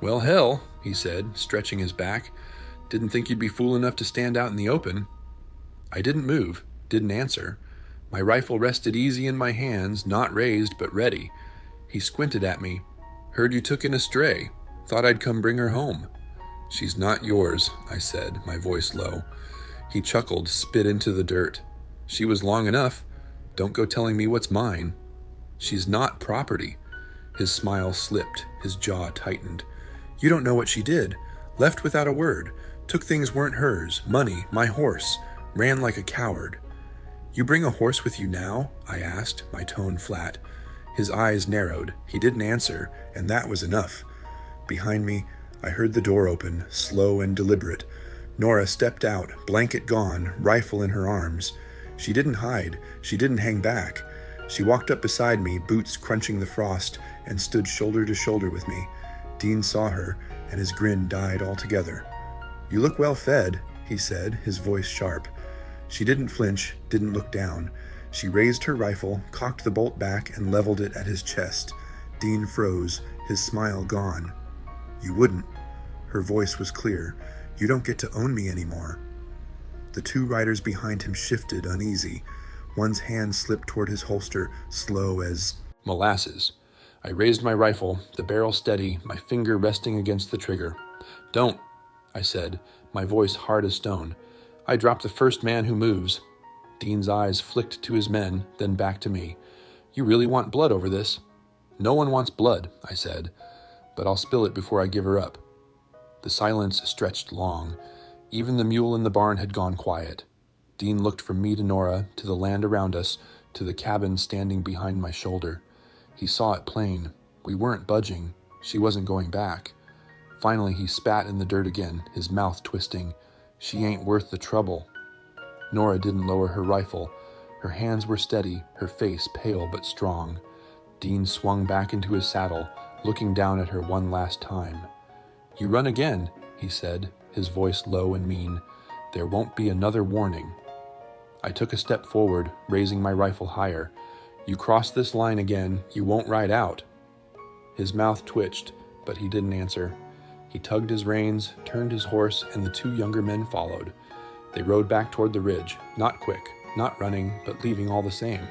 Well, hell, he said, stretching his back. Didn't think you'd be fool enough to stand out in the open. I didn't move, didn't answer. My rifle rested easy in my hands, not raised but ready. He squinted at me. Heard you took in a stray. Thought I'd come bring her home. She's not yours, I said, my voice low. He chuckled, spit into the dirt. She was long enough. Don't go telling me what's mine. She's not property. His smile slipped, his jaw tightened. You don't know what she did. Left without a word. Took things weren't hers, money, my horse. Ran like a coward. You bring a horse with you now? I asked, my tone flat. His eyes narrowed. He didn't answer, and that was enough. Behind me, I heard the door open, slow and deliberate. Nora stepped out, blanket gone, rifle in her arms. She didn't hide. She didn't hang back. She walked up beside me, boots crunching the frost, and stood shoulder to shoulder with me. Dean saw her, and his grin died altogether. You look well fed, he said, his voice sharp. She didn't flinch, didn't look down. She raised her rifle, cocked the bolt back, and leveled it at his chest. Dean froze, his smile gone. You wouldn't. Her voice was clear. You don't get to own me anymore. The 2 riders behind him shifted, uneasy. One's hand slipped toward his holster, slow as molasses. I raised my rifle, the barrel steady, my finger resting against the trigger. Don't, I said, my voice hard as stone. I drop the first man who moves. Dean's eyes flicked to his men, then back to me. You really want blood over this? No one wants blood, I said, but I'll spill it before I give her up. The silence stretched long. Even the mule in the barn had gone quiet. Dean looked from me to Nora, to the land around us, to the cabin standing behind my shoulder. He saw it plain. We weren't budging. She wasn't going back. Finally, he spat in the dirt again, his mouth twisting. She ain't worth the trouble. Nora didn't lower her rifle. Her hands were steady, her face pale but strong. Dean swung back into his saddle, looking down at her one last time. You run again, he said, his voice low and mean. There won't be another warning. I took a step forward, raising my rifle higher. You cross this line again, you won't ride out. His mouth twitched, but he didn't answer. He tugged his reins, turned his horse, and the 2 younger men followed. They rode back toward the ridge, not quick, not running, but leaving all the same.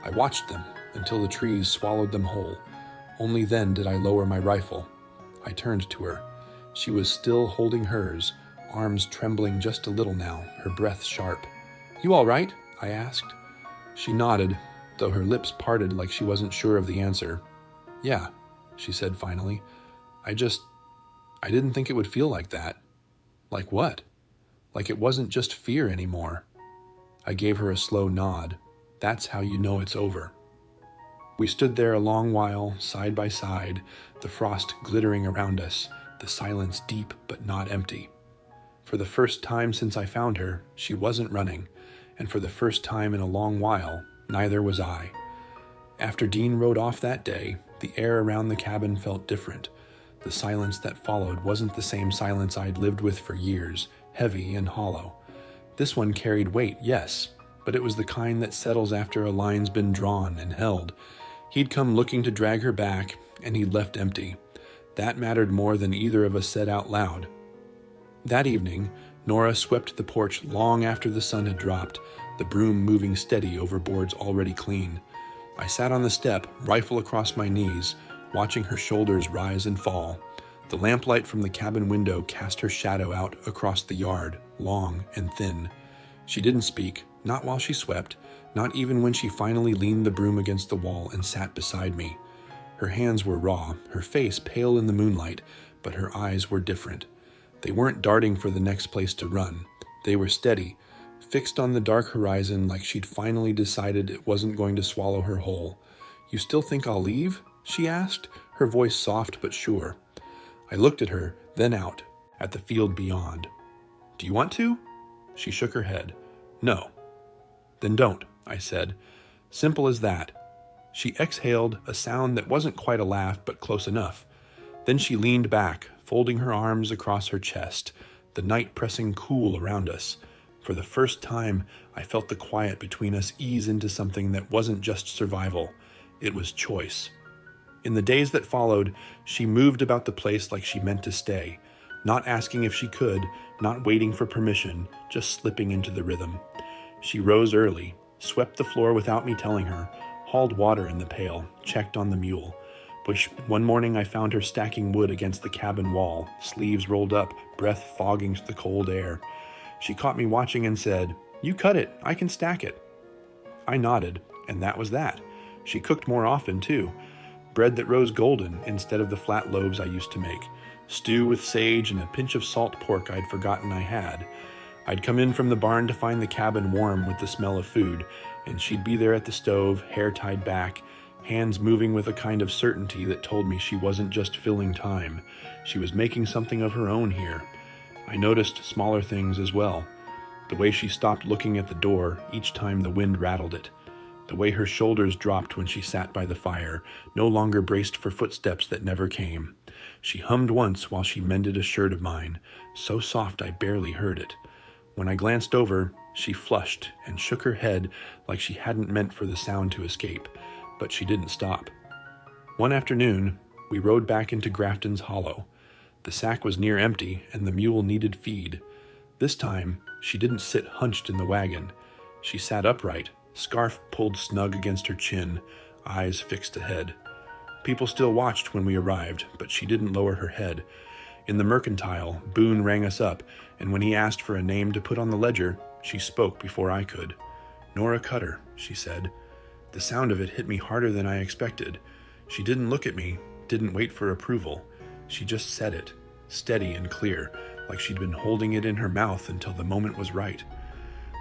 I watched them until the trees swallowed them whole. Only then did I lower my rifle. I turned to her. She was still holding hers, arms trembling just a little now, her breath sharp. You all right? I asked. She nodded, though her lips parted like she wasn't sure of the answer. Yeah, she said finally. I didn't think it would feel like that. Like what? Like it wasn't just fear anymore. I gave her a slow nod. That's how you know it's over. We stood there a long while, side by side, the frost glittering around us, the silence deep but not empty. For the first time since I found her, she wasn't running, and for the first time in a long while, neither was I. After Dean rode off that day, the air around the cabin felt different. The silence that followed wasn't the same silence I'd lived with for years, heavy and hollow. This one carried weight, yes, but it was the kind that settles after a line's been drawn and held. He'd come looking to drag her back, and he'd left empty. That mattered more than either of us said out loud. That evening, Nora swept the porch long after the sun had dropped, the broom moving steady over boards already clean. I sat on the step, rifle across my knees, watching her shoulders rise and fall. The lamplight from the cabin window cast her shadow out across the yard, long and thin. She didn't speak, not while she swept, not even when she finally leaned the broom against the wall and sat beside me. Her hands were raw, her face pale in the moonlight, but her eyes were different. They weren't darting for the next place to run. They were steady, fixed on the dark horizon like she'd finally decided it wasn't going to swallow her whole. "You still think I'll leave?" she asked, her voice soft but sure. I looked at her, then out, at the field beyond. "Do you want to?" She shook her head. "No." "Then don't," I said. Simple as that. She exhaled, a sound that wasn't quite a laugh, but close enough. Then she leaned back, folding her arms across her chest, the night pressing cool around us. For the first time, I felt the quiet between us ease into something that wasn't just survival. It was choice. In the days that followed, she moved about the place like she meant to stay, not asking if she could, not waiting for permission, just slipping into the rhythm. She rose early, swept the floor without me telling her, hauled water in the pail, checked on the mule. But one morning I found her stacking wood against the cabin wall, sleeves rolled up, breath fogging the cold air. She caught me watching and said, "You cut it, I can stack it." I nodded, and that was that. She cooked more often, too. Bread that rose golden instead of the flat loaves I used to make. Stew with sage and a pinch of salt pork I'd forgotten I had. I'd come in from the barn to find the cabin warm with the smell of food, and she'd be there at the stove, hair tied back, hands moving with a kind of certainty that told me she wasn't just filling time. She was making something of her own here. I noticed smaller things as well. The way she stopped looking at the door each time the wind rattled it. The way her shoulders dropped when she sat by the fire, no longer braced for footsteps that never came. She hummed once while she mended a shirt of mine, so soft I barely heard it. When I glanced over, she flushed and shook her head like she hadn't meant for the sound to escape, but she didn't stop. One afternoon, we rode back into Grafton's Hollow. The sack was near empty, and the mule needed feed. This time, she didn't sit hunched in the wagon. She sat upright, scarf pulled snug against her chin, eyes fixed ahead. People still watched when we arrived, but she didn't lower her head. In the mercantile, Boone rang us up, and when he asked for a name to put on the ledger, she spoke before I could. "Nora Cutter," she said. The sound of it hit me harder than I expected. She didn't look at me, didn't wait for approval. She just said it, steady and clear, like she'd been holding it in her mouth until the moment was right.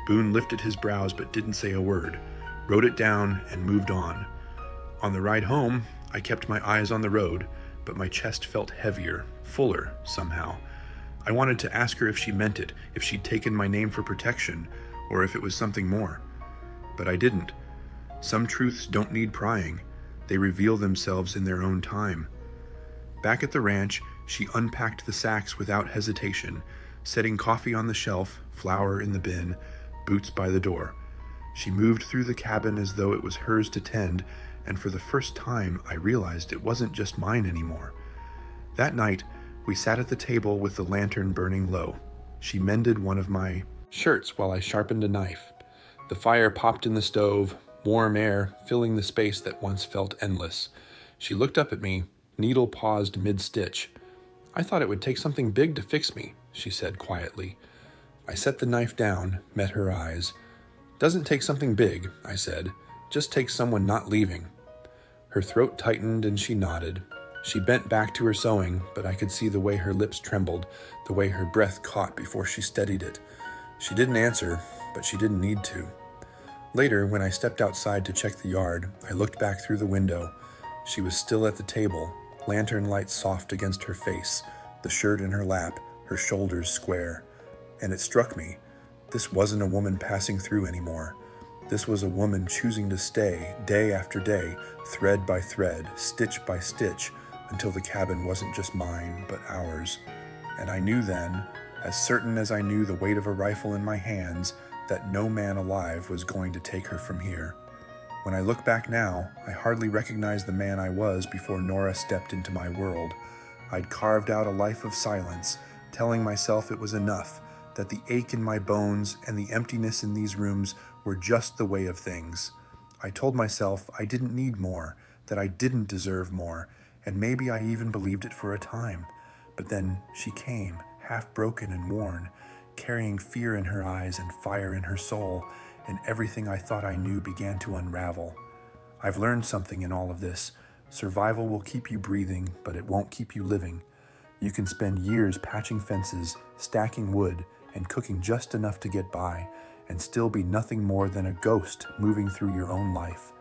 Boone lifted his brows but didn't say a word, wrote it down and moved on. On the ride home, I kept my eyes on the road, but my chest felt heavier, fuller somehow. I wanted to ask her if she meant it, if she'd taken my name for protection, or if it was something more. But I didn't. Some truths don't need prying. They reveal themselves in their own time. Back at the ranch, she unpacked the sacks without hesitation, setting coffee on the shelf, flour in the bin, boots by the door. She moved through the cabin as though it was hers to tend, and for the first time I realized it wasn't just mine anymore. That night, we sat at the table with the lantern burning low. She mended one of my shirts while I sharpened a knife. The fire popped in the stove, warm air filling the space that once felt endless. She looked up at me, needle paused mid-stitch. "I thought it would take something big to fix me," she said quietly. I set the knife down, met her eyes. "Doesn't take something big," I said. "Just takes someone not leaving." Her throat tightened and she nodded. She bent back to her sewing, but I could see the way her lips trembled, the way her breath caught before she steadied it. She didn't answer, but she didn't need to. Later, when I stepped outside to check the yard, I looked back through the window. She was still at the table, lantern light soft against her face, the shirt in her lap, her shoulders square. And it struck me, this wasn't a woman passing through anymore. This was a woman choosing to stay, day after day, thread by thread, stitch by stitch, until the cabin wasn't just mine, but ours. And I knew then, as certain as I knew the weight of a rifle in my hands, that no man alive was going to take her from here. When I look back now, I hardly recognize the man I was before Nora stepped into my world. I'd carved out a life of silence, telling myself it was enough, that the ache in my bones and the emptiness in these rooms were just the way of things. I told myself I didn't need more, that I didn't deserve more, and maybe I even believed it for a time. But then she came, half broken and worn, carrying fear in her eyes and fire in her soul, and everything I thought I knew began to unravel. I've learned something in all of this. Survival will keep you breathing, but it won't keep you living. You can spend years patching fences, stacking wood, and cooking just enough to get by, and still be nothing more than a ghost moving through your own life.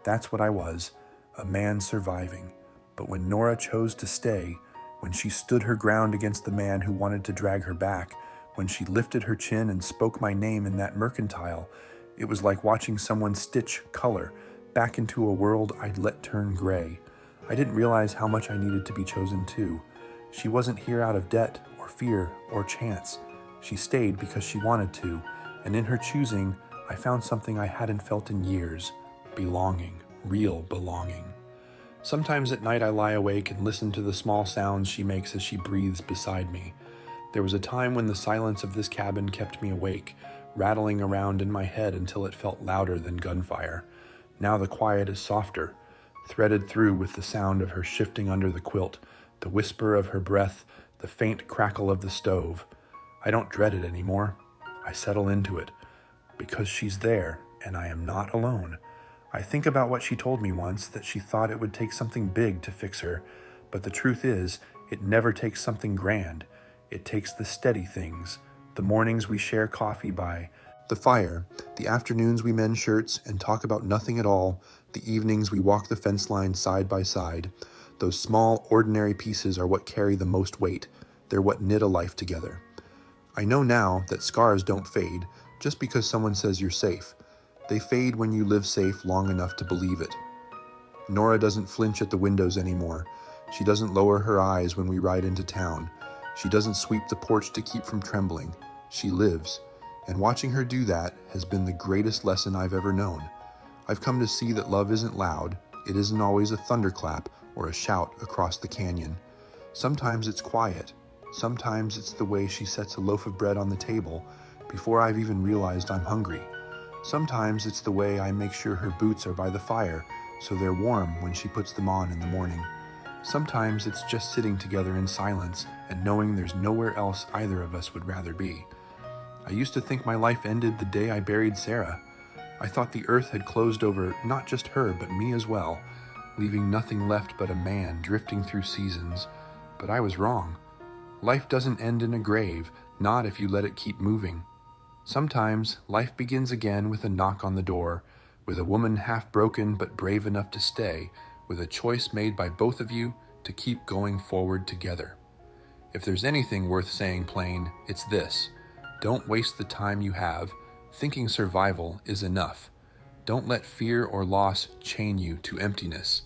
That's what I was, a man surviving. But when Nora chose to stay, when she stood her ground against the man who wanted to drag her back, when she lifted her chin and spoke my name in that mercantile, it was like watching someone stitch color back into a world I'd let turn gray. I didn't realize how much I needed to be chosen too. She wasn't here out of debt or fear or chance. She stayed because she wanted to, and in her choosing, I found something I hadn't felt in years: belonging, real belonging. Sometimes at night I lie awake and listen to the small sounds she makes as she breathes beside me. There was a time when the silence of this cabin kept me awake, rattling around in my head until it felt louder than gunfire. Now the quiet is softer, threaded through with the sound of her shifting under the quilt, the whisper of her breath, the faint crackle of the stove. I don't dread it anymore. I settle into it, because she's there and I am not alone. I think about what she told me once, that she thought it would take something big to fix her, but the truth is, it never takes something grand. It takes the steady things, the mornings we share coffee by, the fire, the afternoons we mend shirts and talk about nothing at all, the evenings we walk the fence line side by side. Those small, ordinary pieces are what carry the most weight. They're what knit a life together. I know now that scars don't fade just because someone says you're safe. They fade when you live safe long enough to believe it. Nora doesn't flinch at the windows anymore. She doesn't lower her eyes when we ride into town. She doesn't sweep the porch to keep from trembling. She lives. And watching her do that has been the greatest lesson I've ever known. I've come to see that love isn't loud. It isn't always a thunderclap or a shout across the canyon. Sometimes it's quiet. Sometimes it's the way she sets a loaf of bread on the table before I've even realized I'm hungry. Sometimes it's the way I make sure her boots are by the fire so they're warm when she puts them on in the morning. Sometimes it's just sitting together in silence and knowing there's nowhere else either of us would rather be. I used to think my life ended the day I buried Sarah. I thought the earth had closed over not just her, but me as well, leaving nothing left but a man drifting through seasons. But I was wrong. Life doesn't end in a grave, not if you let it keep moving. Sometimes life begins again with a knock on the door, with a woman half broken but brave enough to stay, with a choice made by both of you to keep going forward together. If there's anything worth saying plain, it's this: don't waste the time you have. Thinking survival is enough. Don't let fear or loss chain you to emptiness.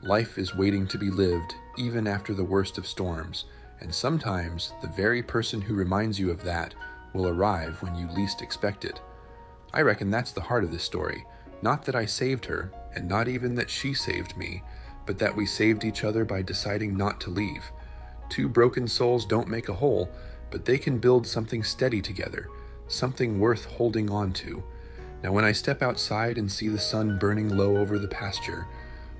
Life is waiting to be lived, even after the worst of storms, and sometimes the very person who reminds you of that will arrive when you least expect it. I reckon that's the heart of this story. Not that I saved her, and not even that she saved me, but that we saved each other by deciding not to leave. Two broken souls don't make a whole, but they can build something steady together, something worth holding on to. Now when I step outside and see the sun burning low over the pasture,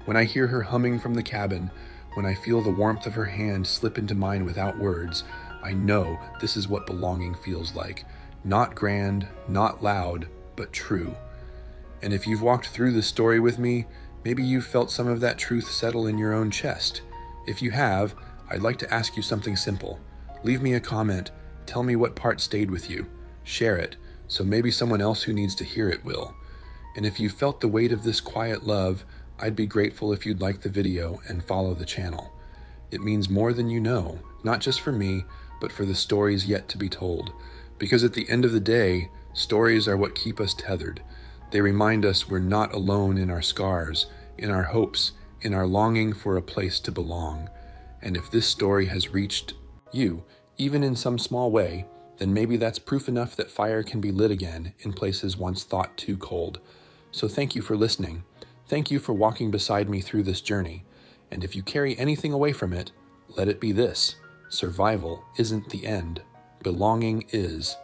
when I hear her humming from the cabin, when I feel the warmth of her hand slip into mine without words, I know this is what belonging feels like. Not grand, not loud, but true. And if you've walked through this story with me, maybe you've felt some of that truth settle in your own chest. If you have, I'd like to ask you something simple. Leave me a comment, tell me what part stayed with you, share it, so maybe someone else who needs to hear it will. And if you felt the weight of this quiet love, I'd be grateful if you'd like the video and follow the channel. It means more than you know, not just for me, but for the stories yet to be told. Because at the end of the day, stories are what keep us tethered. They remind us we're not alone in our scars, in our hopes, in our longing for a place to belong. And if this story has reached you, even in some small way, then maybe that's proof enough that fire can be lit again in places once thought too cold. So thank you for listening. Thank you for walking beside me through this journey. And if you carry anything away from it, let it be this: survival isn't the end. Belonging is.